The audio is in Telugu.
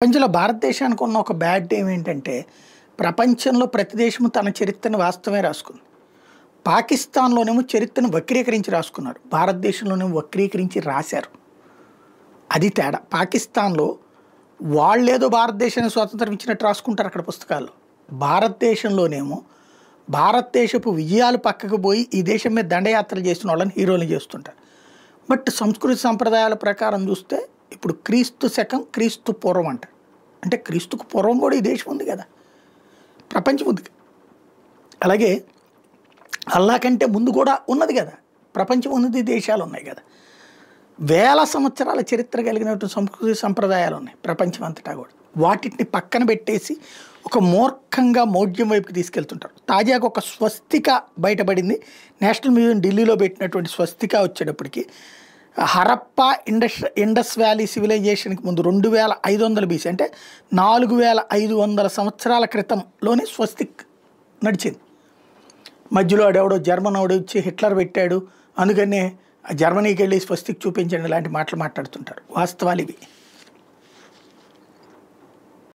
ప్రపంచంలో భారతదేశానికి ఉన్న ఒక బ్యాడ్ ఏమేంటంటే, ప్రపంచంలో ప్రతి దేశము తన చరిత్రను వాస్తవమే రాసుకుంది. పాకిస్తాన్‌లోనేమో చరిత్రను వక్రీకరించి రాసుకున్నారు. భారతదేశంలోనేమో వక్రీకరించి రాశారు. అది తేడా. పాకిస్తాన్‌లో వాళ్ళేదో భారతదేశానికి స్వాతంత్రం ఇచ్చినట్టు రాసుకుంటారు అక్కడ పుస్తకాల్లో. భారతదేశంలోనేమో భారతదేశపు విజయాలు పక్కకు పోయి ఈ దేశం మీద దండయాత్రలు చేసిన వాళ్ళని హీరోలు చేస్తుంటారు. బట్ సంస్కృతి సంప్రదాయాల ప్రకారం చూస్తే ఇప్పుడు క్రీస్తు శకం క్రీస్తు పూర్వం అంట. అంటే క్రీస్తుకు పూర్వం కూడా ఈ దేశం ఉంది కదా, ప్రపంచం ఉంది. అలాగే అల్లా కంటే ముందు కూడా ఉన్నది కదా, ప్రపంచం ఉన్నది, దేశాలు ఉన్నాయి కదా. వేల సంవత్సరాల చరిత్ర కలిగినటువంటి సంస్కృతి సంప్రదాయాలు ఉన్నాయి ప్రపంచం అంతటా కూడా. వాటిని పక్కన పెట్టేసి ఒక మూర్ఖంగా మౌఢ్యం వైపుకి తీసుకెళ్తుంటారు. తాజాగా ఒక స్వస్తిక బయటపడింది. నేషనల్ మ్యూజియం ఢిల్లీలో పెట్టినటువంటి స్వస్తిక వచ్చేటప్పటికి హరప్పా ఇండస్ వ్యాలీ సివిలైజేషన్కి ముందు 2500 BC అంటే 4500 సంవత్సరాల క్రితంలోనే స్వస్తిక్ నడిచింది. మధ్యలో ఆడెవడో జర్మన్ వచ్చి హిట్లర్ పెట్టాడు, అందుకనే జర్మనీకి వెళ్ళి స్వస్తిక్ చూపించండి ఇలాంటి మాటలు మాట్లాడుతుంటారు. వాస్తవాలు ఇవి.